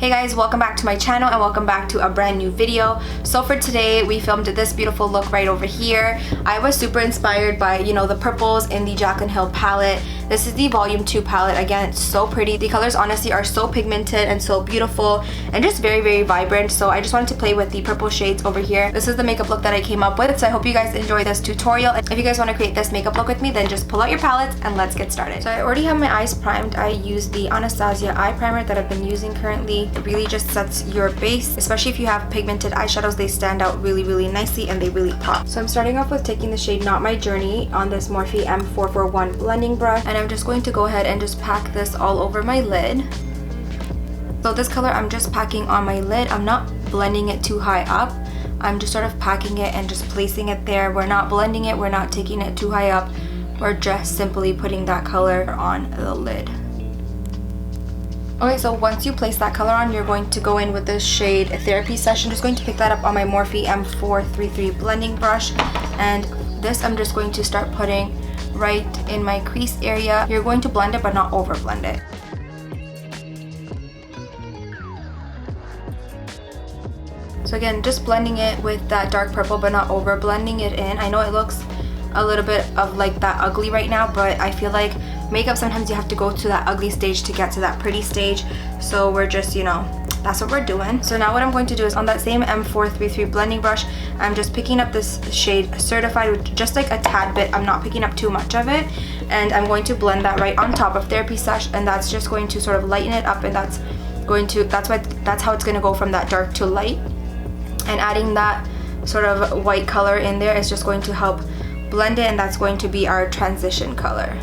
Hey guys, welcome back to my channel and welcome back to a brand new video. So for today, we filmed this beautiful look right over here. I was super inspired by, the purples in the Jaclyn Hill palette. This is the Volume 2 palette. Again, it's so pretty. The colors honestly are so pigmented and so beautiful and just very, very vibrant. So I just wanted to play with the purple shades over here. This is the makeup look that I came up with. So I hope you guys enjoy this tutorial. If you guys want to create this makeup look with me, then just pull out your palettes and let's get started. So I already have my eyes primed. I used the Anastasia eye primer that I've been using currently. It really just sets your base, especially if you have pigmented eyeshadows. They stand out really, really nicely and they really pop. So I'm starting off with taking the shade Not My Journey on this Morphe M441 blending brush, and I'm just going to go ahead and just pack this all over my lid. So this color I'm just packing on my lid. I'm not blending it too high up. I'm just sort of packing it and just placing it there. We're not blending it, we're not taking it too high up. We're just simply putting that color on the lid. Okay, so once you place that color on, you're going to go in with this shade Therapy Session. Just going to pick that up on my Morphe M433 blending brush, and this I'm just going to start putting right in my crease area. You're going to blend it but not over blend it. So again, just blending it with that dark purple but not over blending it in. I know it looks a little bit of like that ugly right now, but I feel like makeup sometimes you have to go to that ugly stage to get to that pretty stage. So we're just, that's what we're doing. So now what I'm going to do is on that same M433 blending brush, I'm just picking up this shade Certified with just like a tad bit. I'm not picking up too much of it, and I'm going to blend that right on top of Therapy Sesh, and that's just going to sort of lighten it up, and that's how it's going to go from that dark to light. And adding that sort of white color in there is just going to help blend it, and that's going to be our transition color.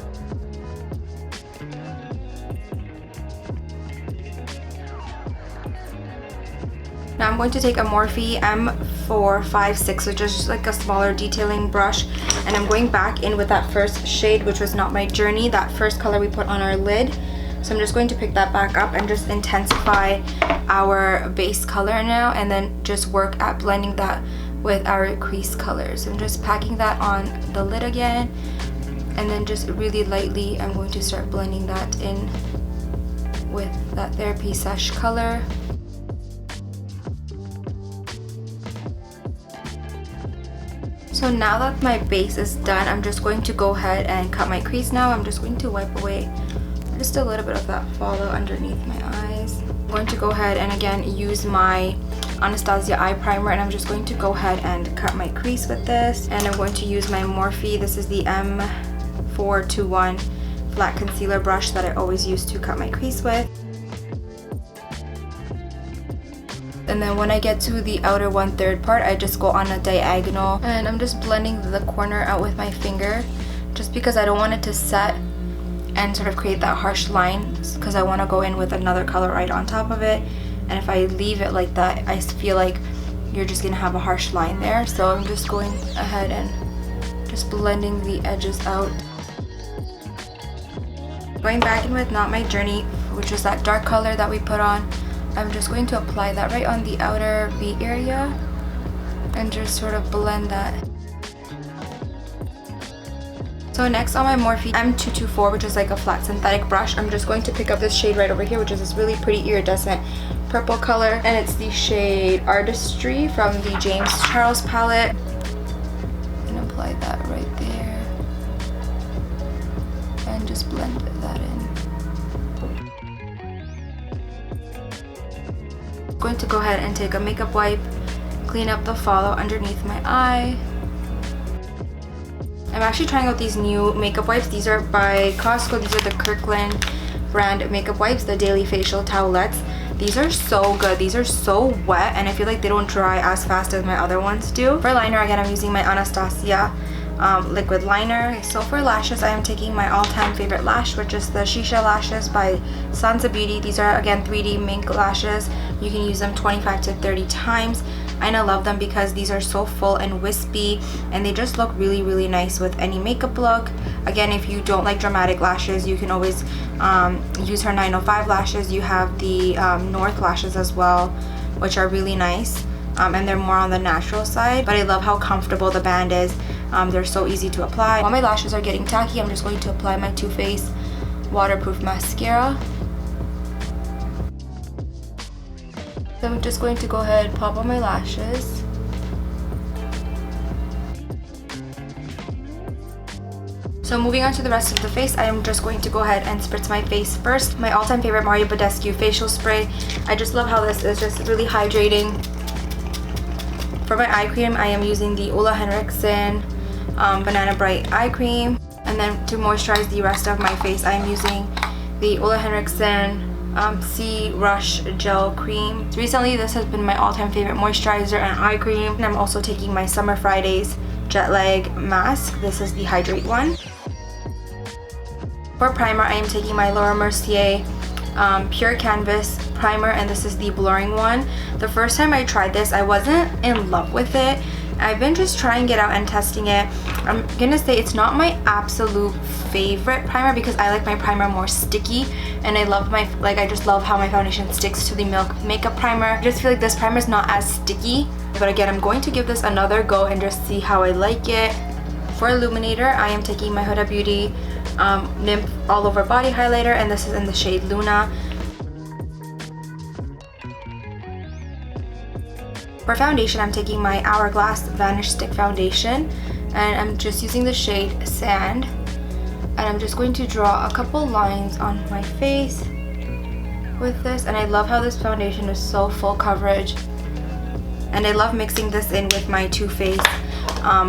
Now I'm going to take a Morphe M456, which is just like a smaller detailing brush, and I'm going back in with that first shade, which was Not My Journey, that first color we put on our lid. So I'm just going to pick that back up and just intensify our base color now, and then just work at blending that with our crease colors. So I'm just packing that on the lid again, and then just really lightly I'm going to start blending that in with that Therapy Sesh color. So now that my base is done, I'm just going to go ahead and cut my crease now. I'm just going to wipe away just a little bit of that follow underneath my eyes. I'm going to go ahead and again use my Anastasia eye primer, and I'm just going to go ahead and cut my crease with this. And I'm going to use my Morphe, this is the M421 flat concealer brush that I always use to cut my crease with. And then when I get to the outer 1/3 part, I just go on a diagonal, and I'm just blending the corner out with my finger, just because I don't want it to set and sort of create that harsh line, because I want to go in with another color right on top of it. And if I leave it like that, I feel like you're just gonna have a harsh line there. So I'm just going ahead and just blending the edges out. Going back in with Not My Journey, which is that dark color that we put on, I'm just going to apply that right on the outer V area and just sort of blend that. So next on my Morphe M224, which is like a flat synthetic brush, I'm just going to pick up this shade right over here, which is this really pretty iridescent purple color, and it's the shade Artistry from the James Charles palette. And apply that right there and just blend that in. I'm going to go ahead and take a makeup wipe, clean up the follow underneath my eye. I'm actually trying out these new makeup wipes. These are by Costco. These are the Kirkland brand makeup wipes, the Daily Facial Towelettes. These are so good. These are so wet, and I feel like they don't dry as fast as my other ones do. For liner, again, I'm using my Anastasia liquid liner. So for lashes, I am taking my all-time favorite lash, which is the Shisha lashes by Sansa Beauty. These are again 3D mink lashes. You can use them 25 to 30 times. I love them because these are so full and wispy, and they just look really, really nice with any makeup look. Again, if you don't like dramatic lashes, you can always use her 905 lashes. You have the North lashes as well, which are really nice, and they're more on the natural side, but I love how comfortable the band is. They're so easy to apply. While my lashes are getting tacky, I'm just going to apply my Too Faced waterproof mascara. So I'm just going to go ahead and pop on my lashes. So moving on to the rest of the face, I am just going to go ahead and spritz my face first. My all-time favorite Mario Badescu facial spray. I just love how this is just really hydrating. For my eye cream, I am using the OLEHENRIKSEN Banana Bright Eye Cream. And then to moisturize the rest of my face, I am using the OLEHENRIKSEN Sea Rush Gel Cream. So recently, this has been my all-time favorite moisturizer and eye cream. And I'm also taking my Summer Fridays Jet Lag Mask. This is the Hydrate one. For primer, I am taking my Laura Mercier Pure Canvas Primer, and this is the blurring one. The first time I tried this, I wasn't in love with it. I've been just trying it out and testing it. I'm gonna say it's not my absolute favorite primer because I like my primer more sticky, and I love my, I just love how my foundation sticks to the Milk Makeup Primer. I just feel like this primer is not as sticky. But again, I'm going to give this another go and just see how I like it. For illuminator, I am taking my Huda Beauty N.Y.M.P.H All Over Body Highlighter, and this is in the shade Luna. For foundation, I'm taking my Hourglass Vanish Stick Foundation, and I'm just using the shade Sand. And I'm just going to draw a couple lines on my face with this, and I love how this foundation is so full coverage. And I love mixing this in with my Too Faced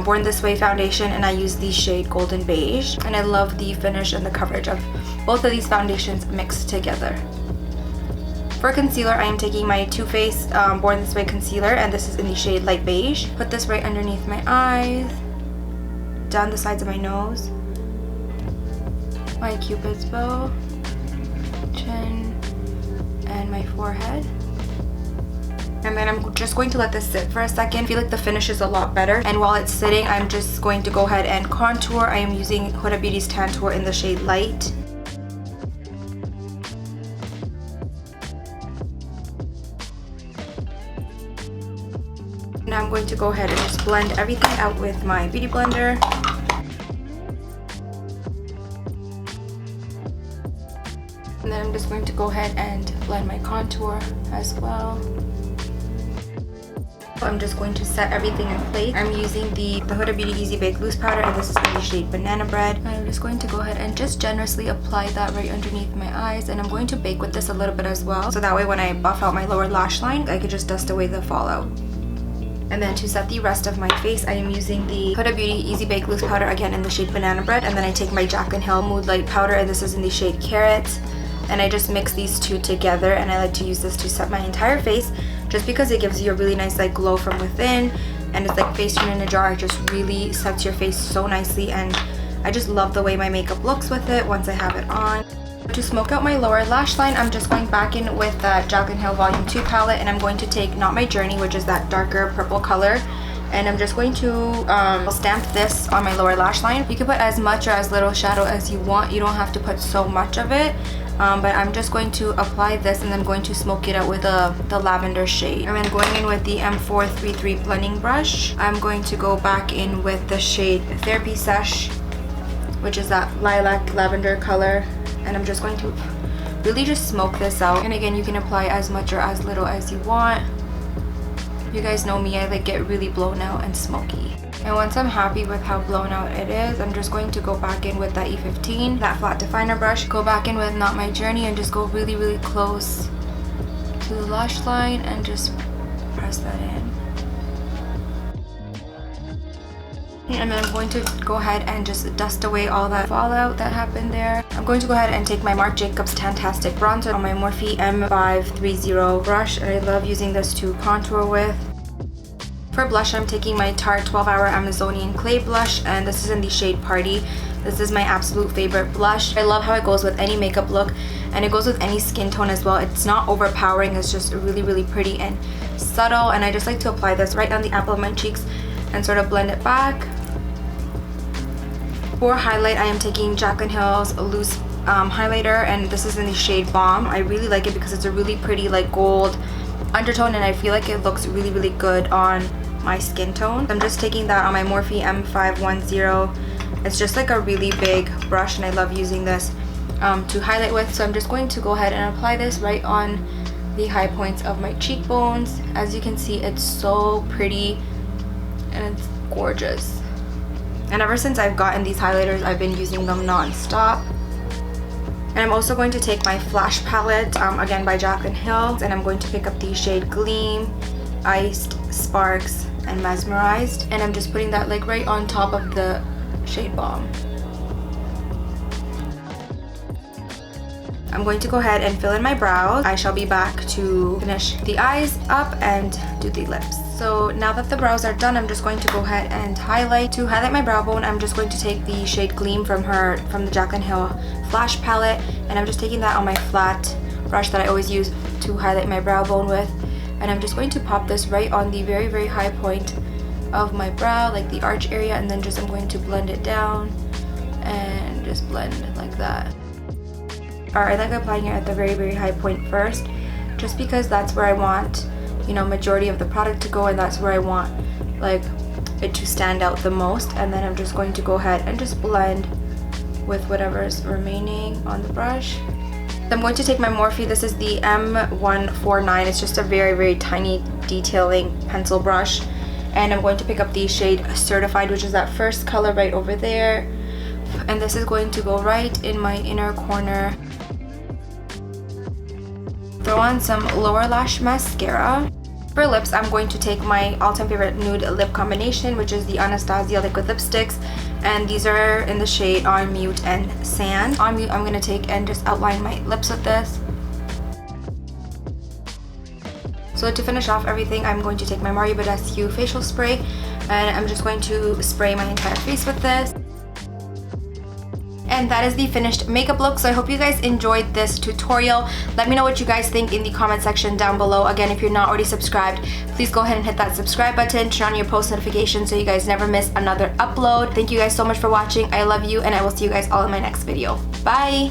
Born This Way foundation, and I use the shade Golden Beige. And I love the finish and the coverage of both of these foundations mixed together. For concealer, I am taking my Too Faced Born This Way concealer, and this is in the shade Light Beige. Put this right underneath my eyes, down the sides of my nose, my Cupid's bow, chin, and my forehead. And then I'm just going to let this sit for a second. I feel like the finish is a lot better. And while it's sitting, I'm just going to go ahead and contour. I am using Huda Beauty's TANTOUR in the shade Light. Now I'm going to go ahead and just blend everything out with my beauty blender. And then I'm just going to go ahead and blend my contour as well. I'm just going to set everything in place. I'm using the Huda Beauty Easy Bake Loose Powder, and this is in the shade Banana Bread. And I'm just going to go ahead and just generously apply that right underneath my eyes, and I'm going to bake with this a little bit as well, so that way when I buff out my lower lash line, I could just dust away the fallout. And then to set the rest of my face, I am using the Huda Beauty Easy Bake Loose Powder, again in the shade Banana Bread, and then I take my Jaclyn Mood Light Powder, and this is in the shade Carrots. And I just mix these two together, and I like to use this to set my entire face just because it gives you a really nice glow from within, and it's like face tune in a jar. It just really sets your face so nicely, and I just love the way my makeup looks with it once I have it on. To smoke out my lower lash line, I'm just going back in with that Jaclyn Volume 2 palette, and I'm going to take Not My Journey, which is that darker purple color, and I'm just going to stamp this on my lower lash line. You can put as much or as little shadow as you want. You don't have to put so much of it. But I'm just going to apply this, and I'm going to smoke it out with the lavender shade. And then going in with the M433 blending brush, I'm going to go back in with the shade Therapy Sesh, which is that lilac lavender color, and I'm just going to really just smoke this out. And again, you can apply as much or as little as you want. You guys know me, I get really blown out and smoky. And once I'm happy with how blown out it is, I'm just going to go back in with that E15, that flat definer brush, go back in with Not My Journey, and just go really, really close to the lash line and just press that in. And then I'm going to go ahead and just dust away all that fallout that happened there. I'm going to go ahead and take my Marc Jacobs TAN-TASTIC bronzer on my Morphe M530 brush, and I love using this to contour with. For blush, I'm taking my Tarte 12 Hour Amazonian Clay Blush, and this is in the shade Party. This is my absolute favorite blush. I love how it goes with any makeup look, and it goes with any skin tone as well. It's not overpowering, it's just really, really pretty and subtle, and I just like to apply this right on the apple of my cheeks and sort of blend it back. For highlight, I am taking Jaclyn Loose Highlighter, and this is in the shade Bomb. I really like it because it's a really pretty gold undertone, and I feel like it looks really, really good on my skin tone. I'm just taking that on my Morphe M510. It's just a really big brush, and I love using this to highlight with. So I'm just going to go ahead and apply this right on the high points of my cheekbones. As you can see, it's so pretty and it's gorgeous. And ever since I've gotten these highlighters, I've been using them non-stop. And I'm also going to take my Flash palette, again by Jaclyn Hill, and I'm going to pick up the shade Gleam, Iced, Sparks, and Mesmerized. And I'm just putting that like right on top of the shade Balm. I'm going to go ahead and fill in my brows. I shall be back to finish the eyes up and do the lips. So now that the brows are done, I'm just going to go ahead and highlight. To highlight my brow bone, I'm just going to take the shade Gleam from the Jaclyn Hill Flash palette, and I'm just taking that on my flat brush that I always use to highlight my brow bone with. And I'm just going to pop this right on the very, very high point of my brow, like the arch area, and then I'm going to blend it down and just blend like that. I like applying it at the very, very high point first, just because that's where I want, you know, majority of the product to go, and that's where I want like it to stand out the most. And then I'm just going to go ahead and just blend with whatever's remaining on the brush. I'm going to take my Morphe. This is the M149. It's just a very, very tiny detailing pencil brush, and I'm going to pick up the shade Certified, which is that first color right over there, and this is going to go right in my inner corner. Throw on some lower lash mascara. For lips, I'm going to take my all-time favorite nude lip combination, which is the Anastasia liquid lipsticks, and these are in the shade On Mute and Sand. On Mute, I'm going to take and just outline my lips with this. So to finish off everything, I'm going to take my MERCIER facial spray, and I'm just going to spray my entire face with this. And that is the finished makeup look. So I hope you guys enjoyed this tutorial. Let me know what you guys think in the comment section down below. Again, if you're not already subscribed, please go ahead and hit that subscribe button, turn on your post notifications so you guys never miss another upload. Thank you guys so much for watching. I love you, and I will see you guys all in my next video. Bye!